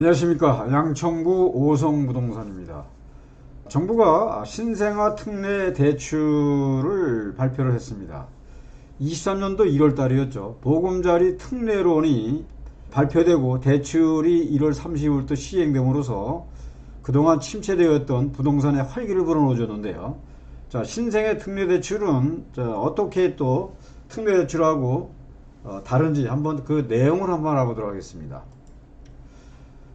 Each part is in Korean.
안녕하십니까. 양천구 오성부동산입니다. 정부가 신생아 특례 대출을 발표를 했습니다. 23년도 1월 달이었죠. 보금자리 특례론이 발표되고 대출이 1월 30일부터 시행됨으로써 그동안 침체되었던 부동산의 활기를 불어넣어줬는데요. 자, 신생아 특례 대출은 어떻게 또 특례 대출하고 다른지 한번 그 내용을 한번 알아보도록 하겠습니다.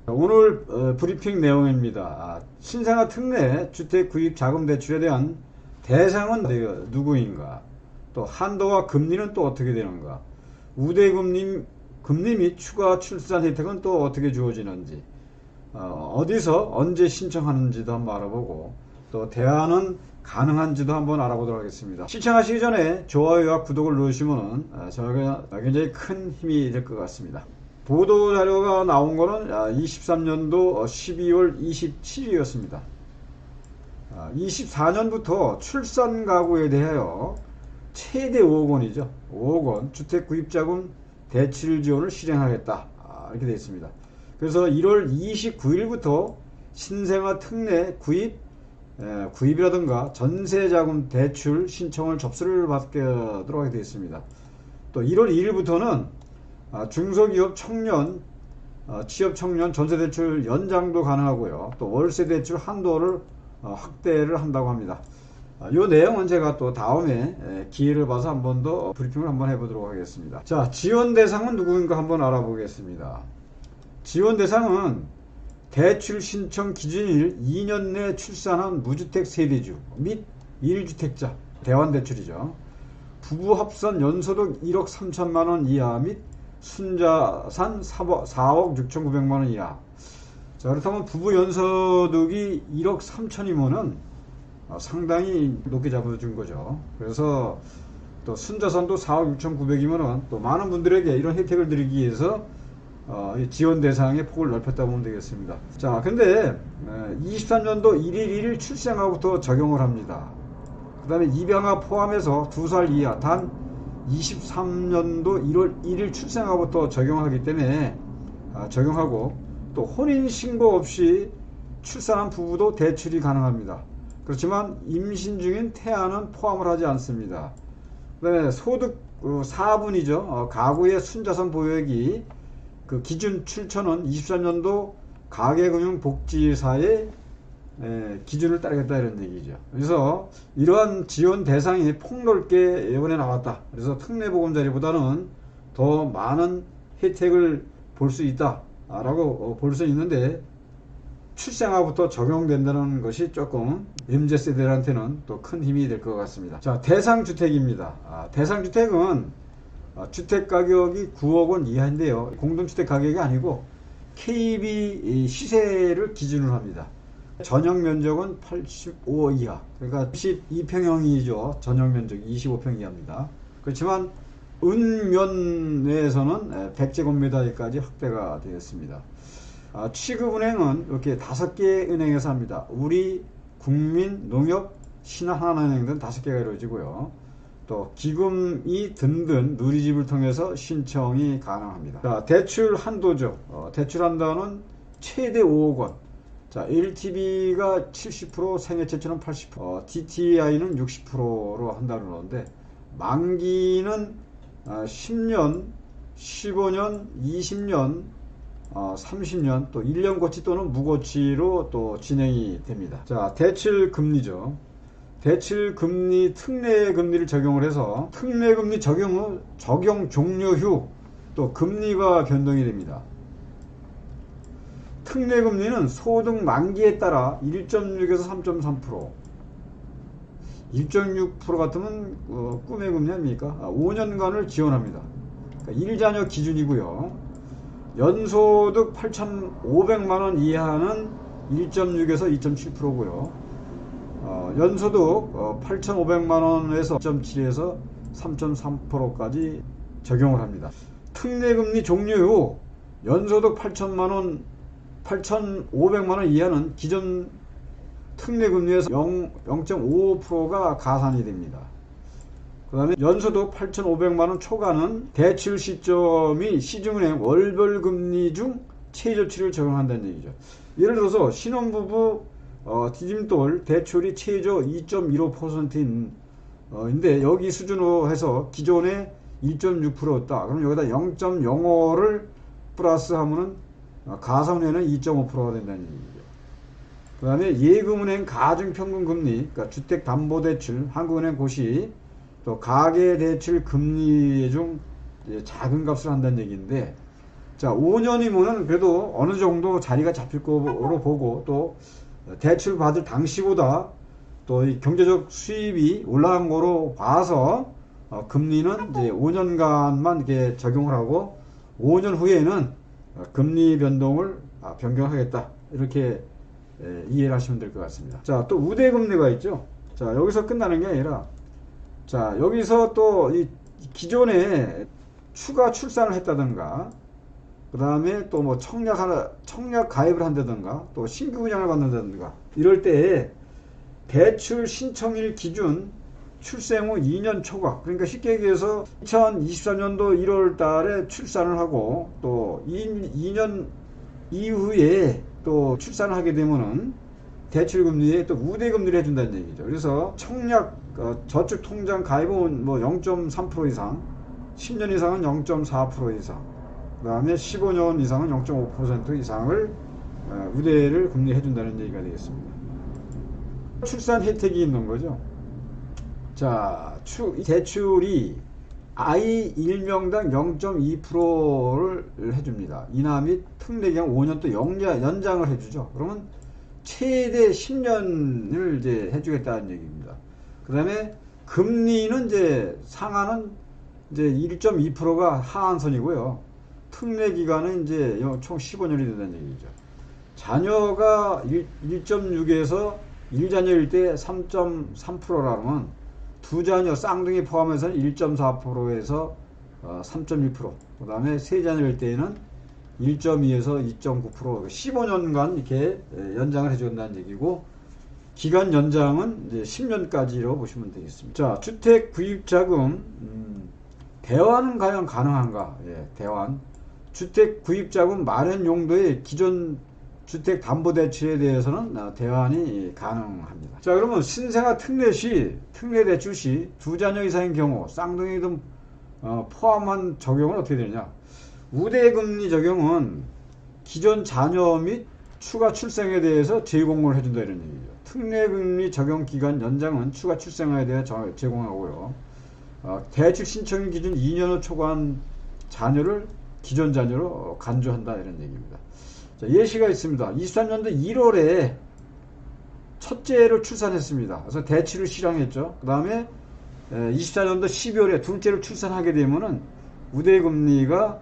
오늘 브리핑 내용입니다. 신생아 특례 주택 구입 자금 대출에 대한 대상은 누구인가? 또 한도와 금리는 또 어떻게 되는가? 우대 금리 및 추가 출산 혜택은 또 어떻게 주어지는지, 어디서 언제 신청하는지도 한번 알아보고, 또 대안은 가능한지도 한번 알아보도록 하겠습니다. 시청하시기 전에 좋아요와 구독을 누르시면 저희가 굉장히 큰 힘이 될 것 같습니다. 보도 자료가 나온 거는 23년도 12월 27일이었습니다. 24년부터 출산 가구에 대하여 최대 5억 원이죠. 5억 원 주택 구입자금 대출 지원을 실행하겠다. 이렇게 되어 있습니다. 그래서 1월 29일부터 신생아 특례 구입이라든가 전세자금 대출 신청을 접수를 받도록 하게 되어 있습니다. 또 1월 2일부터는 중소기업 청년, 취업 청년 전세대출 연장도 가능하고요. 또 월세대출 한도를 확대를 한다고 합니다. 이 내용은 제가 또 다음에 기회를 봐서 한 번 더 브리핑을 한번 해보도록 하겠습니다. 자, 지원 대상은 누구인가 한번 알아보겠습니다. 지원 대상은 대출 신청 기준일 2년 내 출산한 무주택 세대주 및 1주택자 대환대출이죠. 부부 합산 연소득 1억 3천만 원 이하 및 순자산 4억 6,900만원 이하. 자, 그렇다면 부부 연소득이 1억 3천이면은 상당히 높게 잡아준 거죠. 그래서 또 순자산도 4억 6,900이면은 또 많은 분들에게 이런 혜택을 드리기 위해서 지원 대상의 폭을 넓혔다고 보면 되겠습니다. 자, 근데 23년도 1일 1일 출생아부터 적용을 합니다. 그 다음에 입양아 포함해서 2살 이하 단 23년도 1월 1일 출생아부터 적용하기 때문에 적용하고, 또 혼인신고 없이 출산한 부부도 대출이 가능합니다. 그렇지만 임신 중인 태아는 포함을 하지 않습니다. 그 다음에 소득 4분이죠. 가구의 순자산 보유액이 그 기준 출처는 23년도 가계금융복지사의 기준을 따르겠다 이런 얘기죠. 그래서 이러한 지원 대상이 폭넓게 이번에 나왔다. 그래서 특례보금자리보다는 더 많은 혜택을 볼 수 있다 라고 볼 수 있는데, 출생아부터 적용된다는 것이 조금 MZ세대들한테는 또 큰 힘이 될 것 같습니다. 자, 대상주택입니다. 대상주택은 주택가격이 9억 원 이하인데요, 공동주택 가격이 아니고 KB 시세를 기준으로 합니다. 전용 면적은 85 이하, 그러니까 12평형이죠. 전용 면적이 25평 이하입니다. 그렇지만 은면에서는 100제곱미터까지 확대가 되었습니다. 취급은행은 이렇게 5개 은행에서 합니다. 우리, 국민, 농협, 신한은행 등 5개가 이루어지고요. 또 기금이 든든 누리집을 통해서 신청이 가능합니다. 자, 대출 한도죠. 대출 한도는 최대 5억 원. 자, LTV가 70%, 생애채처는 80%, DTI는 60%로 한다는 건데, 만기는 10년, 15년, 20년, 30년, 또 1년 고치 또는 무고치로 또 진행이 됩니다. 자, 대출 금리죠. 대출 금리, 특례 금리를 적용을 해서 특례 금리 적용 후, 적용 종료 후 또 금리가 변동이 됩니다. 특례 금리는 소득 만기에 따라 1.6에서 3.3%, 1.6% 같으면 꿈의 금리 아닙니까? 5년간을 지원합니다. 그러니까 1자녀 기준이고요. 연소득 8,500만원 이하는 1.6에서 2.7%고요. 연소득 8,500만원에서 2.7에서 3.3%까지 적용을 합니다. 특례금리 종료 후 연소득 8,500만원 이하는 기존 특례금리에서 0.55%가 가산이 됩니다. 그 다음에 연소득 8,500만원 초과는 대출 시점이 시중은행 월별금리 중 체의 조치를 적용한다는 얘기죠. 예를 들어서 신혼부부 디딤돌 대출이 최저 2.15%인 인데 여기 수준으로 해서 기존에 1.6%였다. 그럼 여기다 0.05를 플러스 하면은 가상회는 2.5%가 된다는 얘기죠. 그 다음에 예금은행 가중평균금리, 그러니까 주택담보대출, 한국은행 고시, 또 가계대출 금리 중 작은 값을 한다는 얘기인데, 자, 5년이면은 그래도 어느 정도 자리가 잡힐 거로 보고, 또 대출 받을 당시보다 또 이 경제적 수입이 올라간 거로 봐서 금리는 이제 5년간만 이렇게 적용을 하고 5년 후에는 금리 변동을 변경하겠다, 이렇게 이해를 하시면 될 것 같습니다. 자, 또 우대금리가 있죠. 자, 여기서 끝나는 게 아니라, 자, 여기서 또 이 기존에 추가 출산을 했다든가, 그 다음에 또 뭐 청약 가입을 한다든가, 또 신규 분양을 받는다든가, 이럴 때 대출 신청일 기준 출생 후 2년 초과, 그러니까 쉽게 얘기해서 2023년도 1월 달에 출산을 하고 또 2년 이후에 또 출산을 하게 되면은 대출금리에 또 우대금리를 해준다는 얘기죠. 그래서 청약 저축통장 가입은 뭐 0.3% 이상, 10년 이상은 0.4% 이상, 그 다음에 15년 이상은 0.5% 이상을 우대를 금리해 준다는 얘기가 되겠습니다. 출산 혜택이 있는 거죠. 자, 대출이 아이 1명당 0.2%를 해줍니다. 인하 및 특례 기간 5년 또 연장을 해주죠. 그러면 최대 10년을 이제 해주겠다는 얘기입니다. 그 다음에 금리는 이제 상한은 이제 1.2%가 하한선이고요. 특례 기간은 이제 총 15년이 된다는 얘기죠. 자녀가 1.6에서 1자녀일 때 3.3%라면 두 자녀 쌍둥이 포함해서는 1.4%에서 3.1%, 그 다음에 세 자녀일 때에는 1.2에서 2.9%, 15년간 이렇게 연장을 해준다는 얘기고, 기간 연장은 이제 10년까지로 보시면 되겠습니다. 자, 주택 구입자금 대환은 과연 가능한가? 예, 대환. 주택 구입자금 마련 용도의 기존 주택담보대출에 대해서는 대환이 가능합니다. 자, 그러면 신생아 특례대출 시 두 자녀 이상인 경우 쌍둥이 등 포함한 적용은 어떻게 되느냐? 우대금리 적용은 기존 자녀 및 추가 출생에 대해서 재공모를 해준다, 이런 얘기죠. 특례금리 적용 기간 연장은 추가 출생에 대해 제공하고요. 대출 신청 기준 2년 후 초과한 자녀를 기존 자녀로 간주한다, 이런 얘기입니다. 자, 예시가 있습니다. 23년도 1월에 첫째를 출산했습니다. 그래서 대출을 실행했죠. 그 다음에 24년도 12월에 둘째를 출산하게 되면은 우대금리가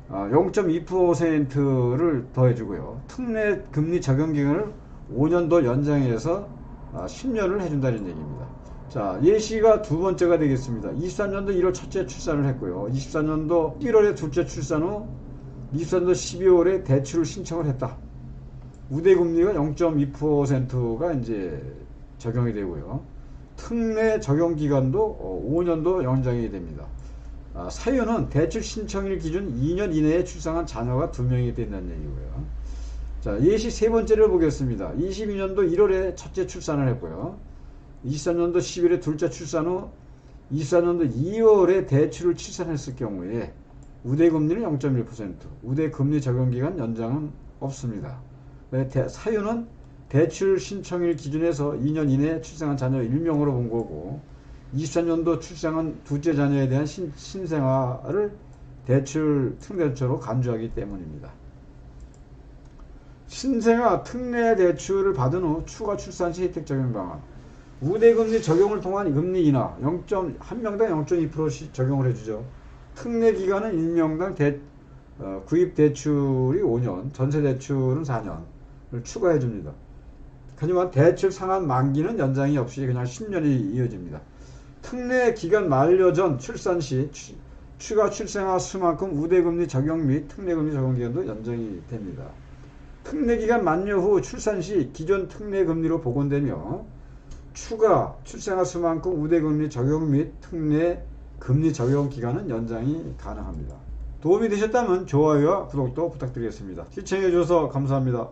0.2%를 더해주고요. 특례 금리 적용 기간을 5년 더 연장해서 10년을 해준다는 얘기입니다. 자, 예시가 두 번째가 되겠습니다. 23년도 1월 첫째 출산을 했고요. 24년도 11월에 둘째 출산 후 24년도 12월에 대출을 신청을 했다. 우대금리가 0.2%가 이제 적용이 되고요. 특례 적용 기간도 5년도 연장이 됩니다. 사유는 대출 신청일 기준 2년 이내에 출산한 자녀가 2명이 된다는 얘기고요. 자, 예시 세 번째를 보겠습니다. 22년도 1월에 첫째 출산을 했고요. 23년도 10일에 둘째 출산 후 24년도 2월에 대출을 출산했을 경우에 우대금리는 0.1%, 우대금리 적용기간 연장은 없습니다. 사유는 대출 신청일 기준에서 2년 이내에 출생한 자녀 1명으로 본 거고, 24년도 출생한 둘째 자녀에 대한 신생아를 대출 특례대출로 간주하기 때문입니다. 신생아 특례 대출을 받은 후 추가 출산 시 혜택 적용 방안. 우대금리 적용을 통한 금리 인하, 한 명당 0.2%씩 적용을 해주죠. 특례 기간은 1명당 구입 대출이 5년, 전세 대출은 4년을 추가해 줍니다. 하지만 대출 상한 만기는 연장이 없이 그냥 10년이 이어집니다. 특례 기간 만료 전 출산 시 추가 출생아 수만큼 우대금리 적용 및 특례금리 적용 기간도 연장이 됩니다. 특례 기간 만료 후 출산 시 기존 특례 금리로 복원되며 추가 출생아 수만큼 우대금리 적용 및 특례 금리 적용 기간은 연장이 가능합니다. 도움이 되셨다면 좋아요와 구독도 부탁드리겠습니다. 시청해주셔서 감사합니다.